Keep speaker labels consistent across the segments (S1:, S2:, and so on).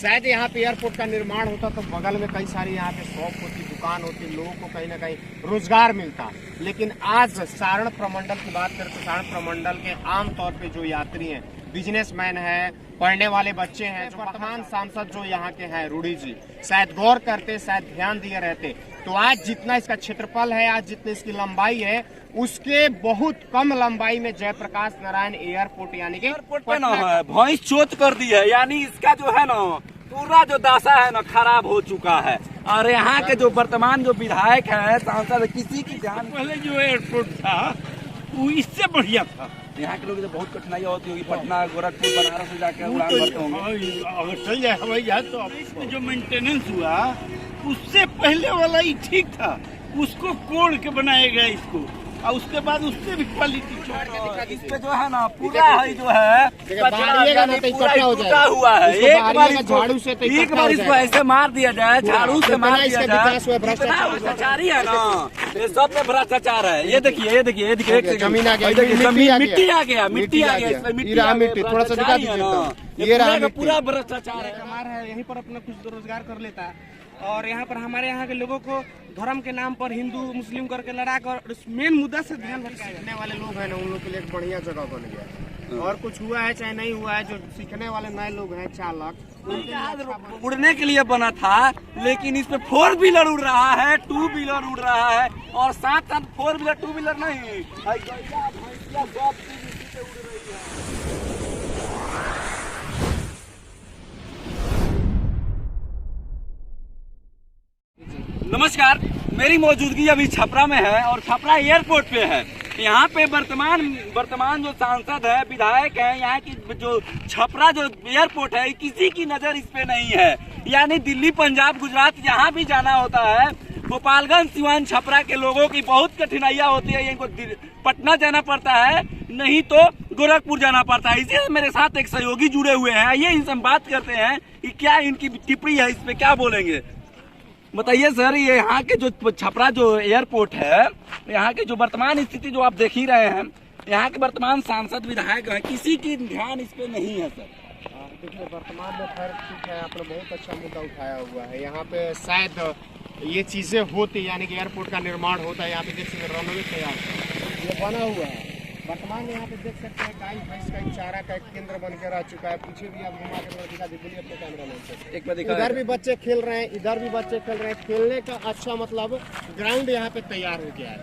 S1: शायद यहाँ पे एयरपोर्ट का निर्माण होता तो बगल में कई सारी यहाँ पे शॉप होती, दुकान होती, लोगों को कहीं ना कहीं रोजगार मिलता। लेकिन आज सारण प्रमंडल की बात करें तो सारण प्रमंडल के आमतौर पे जो यात्री हैं, बिजनेसमैन है, पढ़ने वाले बच्चे हैं, जो वर्तमान सांसद जो यहाँ के हैं रूडी जी, शायद गौर करते, शायद ध्यान दिए रहते तो आज जितना इसका क्षेत्रफल है, आज जितनी इसकी लंबाई है, उसके बहुत कम लंबाई में जयप्रकाश नारायण एयरपोर्ट यानी कि
S2: एयरपोर्ट पे ना है भैंस चोट कर दी है, यानी इसका जो है ना पूरा जो दासा है ना खराब हो चुका है। और यहाँ के जो वर्तमान जो विधायक है, सांसद, किसी की ध्यान
S3: पहले जो एयरपोर्ट था वो इससे बढ़िया था।
S2: यहाँ के लोग तो बहुत कठिनाई होती होगी, पटना, गोरखपुर, बनारस से जाकर उड़ान भरते होंगे।
S3: अगर चल जाए हवाई जहाज तो अब इसमें जो मेंटेनेंस हुआ उससे पहले वाला ही ठीक था, उसको कोड़ के बनाया गया इसको, और उसके बाद उससे भी क्वालिटी
S2: इस पे जो है ना पूरा है जो है
S1: टूटा
S2: हुआ है। एक बार इसको
S1: है।
S2: ऐसे मार दिया जाए, झाड़ू से मार दिया जाए,
S1: भ्रष्टाचारी
S2: है ना, ये सब में भ्रष्टाचार है। ये देखिए ये देखिए ये देखिए
S1: जमीन आ गया,
S2: मिट्टी आ गया, मिट्टी आ गया,
S1: मिट्टी थोड़ा सा दिखा दीजिए, ये रहा
S2: पूरा भ्रष्टाचार है।
S4: हमारा है यहीं पर अपना कुछ रोजगार कर लेता है, और यहाँ पर हमारे यहाँ के लोगों को धर्म के नाम पर हिंदू मुस्लिम करके लड़ा कर मेन मुद्दा से ध्यान
S1: सीखने वाले लोग हैं ना, उन लोग के लिए एक बढ़िया जगह बन गया। और कुछ हुआ है चाहे नहीं हुआ है, जो सीखने वाले नए लोग हैं, चालक,
S2: उड़ने के लिए बना था, लेकिन इसमें 4 व्हीलर उड़ रहा है, 2 व्हीलर उड़ रहा है, और साथ साथ 4 व्हीलर 2 व्हीलर नहीं, नमस्कार, मेरी मौजूदगी अभी छपरा में है और छपरा एयरपोर्ट पे है। यहाँ पे वर्तमान जो सांसद है, विधायक है, यहाँ की जो छपरा जो एयरपोर्ट है, किसी की नजर इस पे नहीं है। यानी दिल्ली, पंजाब, गुजरात जहाँ भी जाना होता है, गोपालगंज, सिवान, छपरा के लोगों की बहुत कठिनाइयाँ होती है। इनको पटना जाना पड़ता है, नहीं तो गोरखपुर जाना पड़ता है। इसी मेरे साथ एक सहयोगी जुड़े हुए हैं, आइए इनसे हम बात करते हैं कि क्या इनकी टिप्पणी है, इस पे क्या बोलेंगे। बताइए सर, ये यहाँ के जो छपरा जो एयरपोर्ट है, यहाँ की जो वर्तमान स्थिति जो आप देख ही रहे हैं, यहाँ के वर्तमान सांसद विधायक हैं, किसी की ध्यान इस पे नहीं है सर।
S1: देखिए वर्तमान में खैर ठीक है, आपने बहुत अच्छा मुद्दा उठाया हुआ है। यहाँ पे शायद ये चीजें होती, यानी कि एयरपोर्ट का निर्माण होता है, यहाँ पे देख सकते रनवे तैयार ये बना हुआ है। वर्तमान में यहाँ पे देख सकते हैं गाय भैंस का एक चारा का एक केंद्र बन के रह चुका है। पीछे भी आप घुमा के दिखा दीजिए अपने कैमरामैन से,
S2: एक बार दिखा।
S1: इधर भी बच्चे खेल रहे हैं, इधर भी बच्चे खेल रहे हैं। खेलने का अच्छा मतलब ग्राउंड यहाँ पे तैयार हो गया है।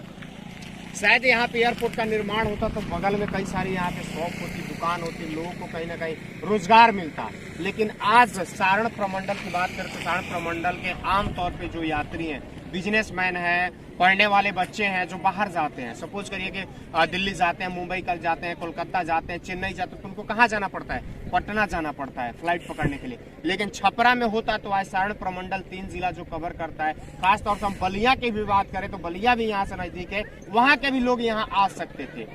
S1: शायद यहाँ पे एयरपोर्ट का निर्माण होता तो बगल में कई सारी यहाँ पे शॉप होती, दुकान होती, लोगों को कहीं ना कहीं रोजगार मिलता। लेकिन आज सारण प्रमंडल की बात करें तो सारण प्रमंडल के आमतौर पे जो यात्री हैं, बिजनेसमैन है, पढ़ने वाले बच्चे हैं, जो बाहर जाते हैं, सपोज करिए कि दिल्ली जाते हैं, मुंबई कल जाते हैं, कोलकाता जाते हैं, चेन्नई जाते हैं, तो उनको कहाँ जाना पड़ता है? पटना जाना पड़ता है फ्लाइट पकड़ने के लिए। लेकिन छपरा में होता तो आज सारण प्रमंडल 3 जिला जो कवर करता है, खासतौर से हम बलिया की भी बात करें तो बलिया भी यहाँ से नजदीक है, वहाँ के भी लोग यहाँ आ सकते थे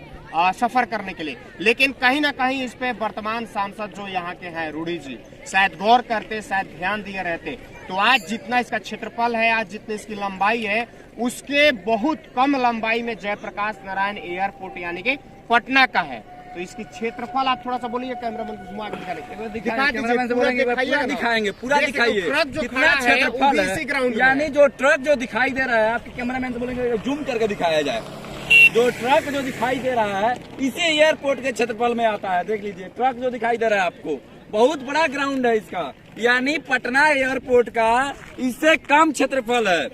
S1: सफर करने के लिए। लेकिन कहीं ना कहीं इस पे वर्तमान सांसद जो यहाँ के हैं रूडी जी, शायद गौर करते, शायद ध्यान दिए रहते तो आज जितना इसका क्षेत्रफल है, आज जितनी इसकी लंबाई है, उसके बहुत कम लंबाई में जयप्रकाश नारायण एयरपोर्ट यानी कि पटना का है। तो इसकी क्षेत्रफल आप थोड़ा सा बोलिए, कैमरामैन को घुमा के
S2: दिखाएंगे, पूरा दिखाइए
S1: ट्रक जो
S2: कितना क्षेत्रफल है। यानी जो ट्रक जो दिखाई दे रहा है, आपके कैमरामैन से बोलेंगे जूम करके दिखाया जाए। जो ट्रक जो दिखाई दे रहा है इसी एयरपोर्ट के क्षेत्रफल में आता है। देख लीजिए ट्रक जो दिखाई दे रहा है आपको, बहुत बड़ा ग्राउंड है इसका, यानी पटना एयरपोर्ट का इससे कम क्षेत्रफल है।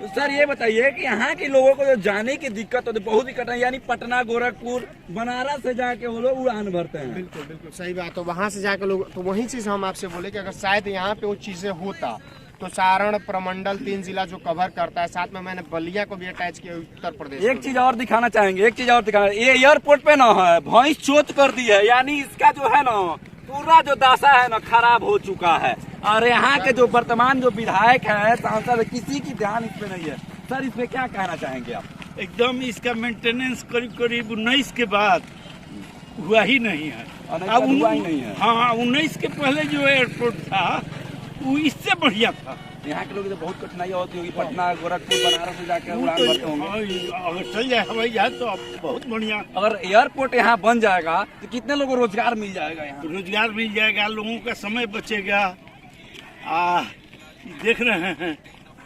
S2: तो सर ये बताइए कि यहाँ के लोगों को जो जाने की दिक्कत होती है, बहुत दिक्कत है, यानी पटना, गोरखपुर, बनारस से जाके वो लोग उड़ान भरते हैं।
S1: बिल्कुल बिल्कुल सही बात है, वहाँ से जाके लोग, तो वही चीज हम आपसे बोले कि अगर शायद यहाँ पे वो चीजें होता तो सारण प्रमंडल 3 जिला जो कवर करता है, साथ में मैंने बलिया को भी अटैच किया, उत्तर प्रदेश।
S2: एक चीज और दिखाना चाहेंगे, एक चीज और दिखाना, ये एयरपोर्ट पे ना है भैंस चोट कर दी है, यानी इसका जो है ना पूरा जो दासा है ना खराब हो चुका है। और यहाँ के जो वर्तमान जो विधायक है, सांसद, किसी की ध्यान इस पे नहीं है। सर इस पे क्या कहना चाहेंगे आप?
S3: एकदम इसका मेंटेनेंस करीब 19 के बाद हुआ ही नहीं है।
S2: हुआ ही नहीं है।
S3: हाँ, 19 के पहले जो एयरपोर्ट था वो इससे बढ़िया था।
S2: यहाँ के लोग तो बहुत कठिनाई होती होगी, पटना, गोरखपुर, बनारस से जाकर उड़ान भरते होंगे।
S3: अगर चल जाए हवाई जहाज तो अब बहुत बढ़िया।
S2: अगर एयरपोर्ट यहाँ बन जाएगा तो कितने लोगों को रोजगार मिल जाएगा? यहाँ
S3: रोजगार मिल जाएगा, लोगों का समय बचेगा, देख रहे हैं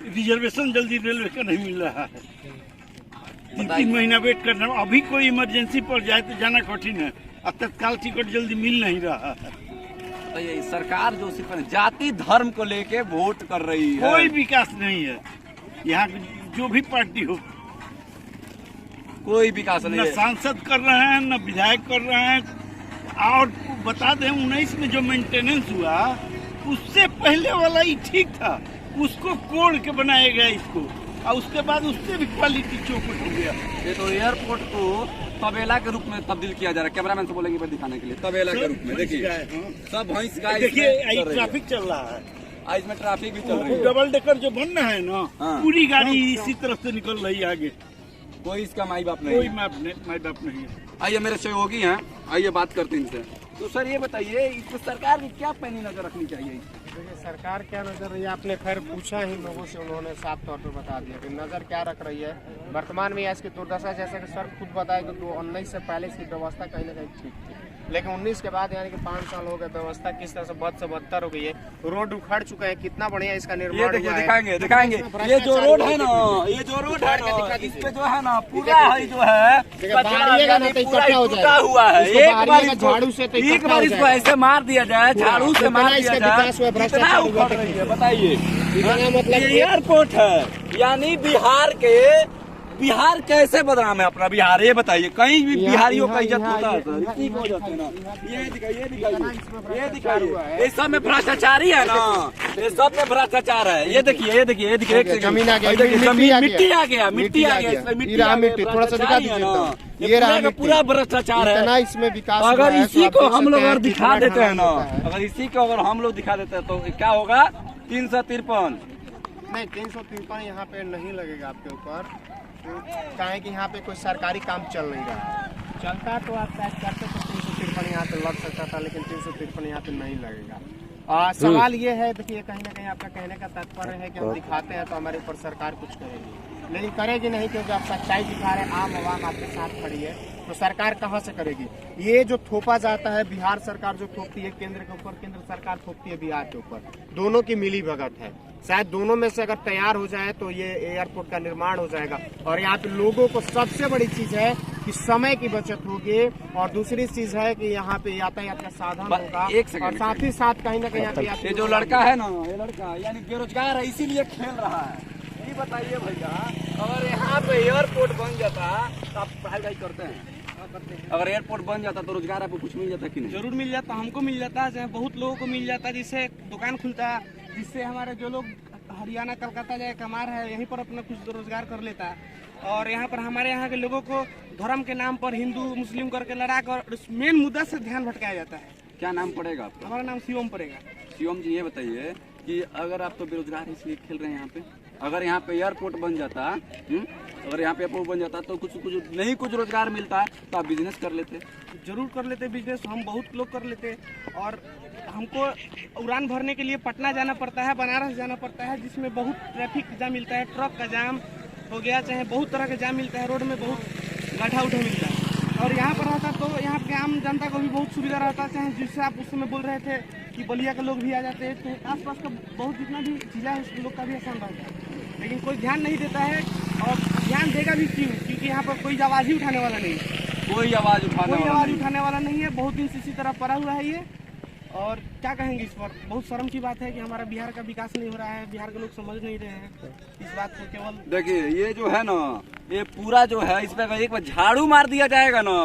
S3: रिजर्वेशन जल्दी रेलवे का नहीं मिल रहा है। 3 महीना वेट करना, अभी कोई इमरजेंसी पड़ जाए तो जाना कठिन है, अब तत्काल टिकट जल्दी मिल नहीं रहा है।
S2: तो ये सरकार जो सिर्फ जाति धर्म को लेके वोट कर रही है,
S3: कोई विकास नहीं है यहाँ की, जो भी पार्टी हो,
S2: कोई विकास नहीं
S3: न
S2: है।
S3: सांसद कर रहे हैं न विधायक कर रहे हैं। और बता दें 19 में जो मेंटेनेंस हुआ उससे पहले वाला ही ठीक था, उसको कोड़ के बनाया गया इसको, और उसके बाद उससे भी क्वालिटी चौपट हो गया।
S2: ये तो एयरपोर्ट को तबेला के रूप में तब्दील किया जा रहा है। कैमरामैन से बोलेंगे दिखाने के लिए, तबेला के रूप में देखिए सब भैंस गाय
S3: देखिए ट्रैफिक चल रहा है,
S2: इसमें ट्रैफिक भी चल रही है।
S3: डबल डेकर जो बन रहा है ना,
S2: हाँ।
S3: पूरी गाड़ी इसी तरफ से निकल रही है आगे,
S2: कोई इसका माई बाप नहीं
S3: कोई
S2: है।
S3: माई बाप नहीं है।
S2: आइए मेरे सहयोगी हैं, आइए बात करते हैं इनसे। तो सर ये बताइए इसको सरकार की क्या पैनी नजर रखनी चाहिए?
S1: देखिए सरकार क्या नजर रही है, आपने खैर पूछा ही लोगों से, उन्होंने साफ तौर पर बता दिया कि नजर क्या रख रही है। वर्तमान में इसकी दुर्दशा, जैसा कि सर खुद बताए कि 19 से पहले इसकी व्यवस्था कहीं ना कहीं ठीक थी, लेकिन 19 के बाद यानी कि 5 साल हो गए, व्यवस्था किस तरह से बद से बदतर हो गई है। रोड उखड़ चुका है, कितना बढ़िया इसका
S2: ये
S1: निर्माण
S2: देखिए
S1: हुआ है।
S2: दिखाएंगे ये जो रोड है ना, ये जो रोड है ना, इस पे जो है ना पूरा है जो है
S1: बाहरिएगा ना तो इकट्ठा हो
S2: टूटा
S1: जाएगा।
S2: हुआ है।
S1: इसको
S2: एक बार
S1: बाहरिएगा
S2: इसको
S1: झाड़ू से तो
S2: एक
S1: इकट्ठा
S2: बार
S1: हो
S2: इसको
S1: जाएगा।
S2: ऐसे मार दिया जाए, झाड़ू से मार दिया
S1: इसका विकास हुआ,
S2: जाए,
S1: भ्रष्टाचार
S2: कितना
S1: हुआ
S2: उखड़ रही है बताइए।
S1: इतना मतलब
S2: ये एयरपोर्ट है, यानी बिहार कैसे बदनाम है अपना बिहार, ये बताइए। कहीं भी बिहारियों का इज्जत होता है सर, इसी की वजह से ना। ये दिखाइए, ये सब में भ्रष्टाचारी है ना, ये सब में भ्रष्टाचार है। ये देखिए एक सेकंड,
S1: जमीन आ गया,
S2: जमीन
S1: मिट्टी आ
S2: मिट्टी आ गया,
S1: मिट्टी आ गया,
S2: मिट्टी
S1: ये रहा
S2: आ गया,
S1: मिट्टी, थोड़ा सा दिखा
S2: भ्रष्टाचारी है
S1: दीजिए
S2: ना।
S1: एकदम।
S2: ये
S1: रहा
S2: पूरा का
S1: मिट्टी।
S2: पूरा भ्रष्टाचार है।
S1: इतना इसमें विकास हुआ
S2: अगर
S1: है,
S2: इसी
S1: तो
S2: को
S1: आप
S2: हम
S1: देख
S2: लोग
S1: सकते
S2: अगर
S1: हैं
S2: दिखा
S1: कितना
S2: देते हैं ना,
S1: ढलान होता है।
S2: अगर इसी को अगर हम लोग दिखा देते हैं तो क्या होगा? 353
S1: नहीं 353 यहाँ पे नहीं लगेगा आपके ऊपर, कहें कि यहाँ पे कोई सरकारी काम चल नहीं रहा है। चलता तो आप शायद करते तो 353 यहाँ पे लग सकता था, लेकिन 353 यहाँ पे नहीं लगेगा। सवाल ये है, देखिए कहीं ना कहीं आपका कहने का तात्पर्य है कि हम दिखाते हैं तो हमारे ऊपर सरकार कुछ करेगी, लेकिन करेगी नहीं, क्योंकि आप सच्चाई दिखा रहे हैं, आम आवाम आपके साथ खड़ी है, तो सरकार कहाँ से करेगी? ये जो थोपा जाता है, बिहार सरकार जो थोपती है केंद्र के ऊपर, केंद्र सरकार थोपती है बिहार के ऊपर, दोनों की मिली भगत है। शायद दोनों में से अगर तैयार हो जाए तो ये एयरपोर्ट का निर्माण हो जाएगा। और यहाँ पे लोगों को सबसे बड़ी चीज है कि समय की बचत होगी, और दूसरी चीज है कि यहाँ पे यातायात का साधन होगा, और साथ ही साथ कहीं ना कहीं यहाँ पे
S2: ये जो लड़का है ना, ये लड़का यानी बेरोजगार है, इसीलिए खेल रहा है। ये बताइए भैया, अगर यहाँ पे एयरपोर्ट बन जाता तो आप पढ़ाई करते हैं? अगर एयरपोर्ट बन जाता तो रोजगार आपको कुछ मिल जाता कि नहीं?
S4: जरूर मिल जाता, हमको मिल जाता, चाहे बहुत लोगों को मिल जाता, जिससे दुकान खुलता, जिससे हमारे जो लोग हरियाणा कलकत्ता जाए कमा रहे हैं, यहीं पर अपना कुछ रोजगार कर लेता है। और यहाँ पर हमारे यहाँ के लोगों को धर्म के नाम पर हिंदू मुस्लिम करके लड़ा कर मेन मुद्दा से ध्यान भटकाया जाता है।
S2: क्या नाम पड़ेगा आपका?
S4: हमारा नाम शिवम पड़ेगा।
S2: शिवम जी ये बताइए कि अगर आप तो बेरोजगार है इसलिए खेल रहे हैं यहाँ पे, अगर यहाँ पे एयरपोर्ट बन जाता, अगर यहाँ पे एयरपोर्ट बन जाता तो कुछ रोजगार मिलता तो आप बिजनेस कर लेते?
S4: जरूर कर लेते बिजनेस, हम बहुत लोग कर लेते। और हमको उड़ान भरने के लिए पटना जाना पड़ता है, बनारस जाना पड़ता है, जिसमें बहुत ट्रैफिक जाम मिलता है, ट्रक का जाम हो गया, चाहे बहुत तरह का जाम मिलता है, रोड में बहुत गड्ढा उठा मिलता है। और यहाँ पर रहता तो यहाँ के आम जनता को भी बहुत सुविधा रहता, चाहे जिससे आप उस समय बोल रहे थे कि बलिया के लोग भी आ जाते हैं, तो आसपास का बहुत जितना भी जिला है उस लोग का भी आसान रहता है, लेकिन कोई ध्यान नहीं देता है। और ध्यान देगा भी क्यों? क्योंकि यहाँ पर कोई आवाज़ ही उठाने वाला नहीं है,
S2: कोई आवाज़ उठाने
S4: वाला नहीं है। बहुत दिन से इसी तरह पड़ा हुआ है ये, और क्या कहेंगे इस पर? बहुत शर्म की बात है कि हमारा बिहार का विकास नहीं हो रहा है, बिहार के लोग समझ नहीं रहे हैं इस बात को। केवल देखिए
S2: ये जो है ना, ये पूरा जो है इस पे एक बार झाड़ू मार दिया जाएगा ना,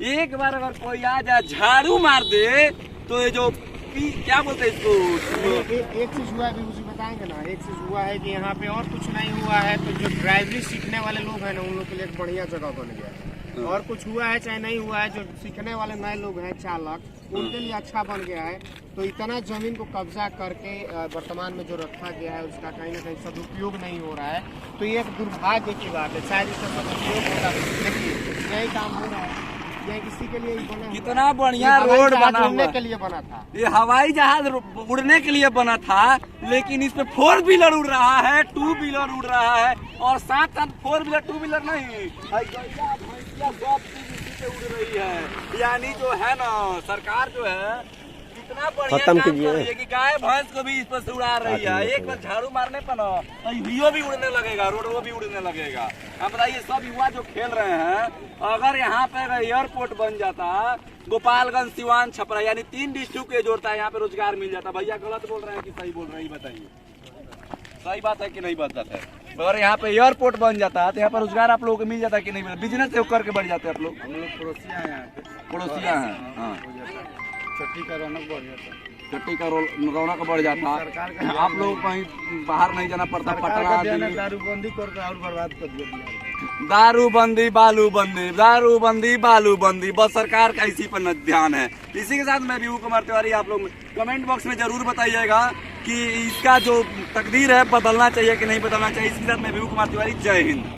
S2: एक बार अगर कोई आ जाए झाड़ू मार दे तो ये जो क्या बोलते हैं इसको,
S1: एक चीज हुआ है उसी बताएंगे ना। एक चीज हुआ है कि यहाँ पे और कुछ नहीं हुआ है, तो जो ड्राइवरी सीखने वाले लोग हैं ना, उन लोग के लिए एक बढ़िया जगह बन गया है। और कुछ हुआ है चाहे नहीं हुआ है, जो सीखने वाले नए लोग हैं चालक, उनके लिए अच्छा बन गया है। तो इतना जमीन को कब्जा करके वर्तमान में जो रखा गया है उसका कहीं ना कहीं सदुपयोग नहीं हो रहा है, तो ये एक दुर्भाग्य की बात है। शायद इसका सदुपयोग होता, देखिए यही काम हो रहा है, यह इसी के लिए ही बना,
S2: कितना बढ़िया रोड बना
S1: उड़ने के लिए बना था,
S2: ये हवाई जहाज उड़ने के लिए बना था, लेकिन इस पे 4 व्हीलर उड़ रहा है, 2 व्हीलर उड़ रहा है, और साथ 4 व्हीलर 2 व्हीलर नहीं, सब चीज इसी पे उड़ रही है। यानी जो है ना, सरकार जो है इतना बढ़िया
S1: खत्म
S2: काम
S1: कीजिए।
S2: कर रही है कि गाय भैंस को भी इस पर से उड़ा रही है। एक बार झाड़ू मारने पर ना हियो भी उड़ने लगेगा, रोडवो भी उड़ने लगेगा। अब बताइए सब युवा जो खेल रहे हैं, अगर यहाँ पे एयरपोर्ट बन जाता, गोपालगंज, सिवान, छपरा यानी 3 डिस्ट्रिक्ट के जोड़ता है, यहाँ पे रोजगार मिल जाता। भैया गलत बोल रहे हैं कि सही बोल रहे हैं, बताइए सही बात है कि नहीं बात है? अगर यहाँ पे एयरपोर्ट बन जाता तो यहाँ पर रोजगार आप लोगों को मिल जाता कि नहीं मिलता? बिजनेस से करके बढ़ जाते आप लोग।
S3: हम लोग पड़ोसियाँ हैं यहाँ पे,
S2: पड़ोसियाँ हैं, हाँ।
S3: छठी का रौनक बढ़ जाता है।
S2: छठी का रौनक बढ़ जाता।
S3: सरकार का
S2: आप लोग कहीं बाहर नहीं जाना पड़ता, पटना दिल्ली।
S3: दारूबंदी करके और बर्बाद कर दिया।
S2: दारूबंदी बालूबंदी, दारूबंदी बालूबंदी, बस सरकार का इसी पर ध्यान है। इसी के साथ मैं विभू कुमार तिवारी, आप लोग कमेंट बॉक्स में जरूर बताइएगा कि इसका जो तकदीर है बदलना चाहिए कि नहीं बदलना चाहिए। इसके साथ मैं विभू कुमार तिवारी, जय हिंद।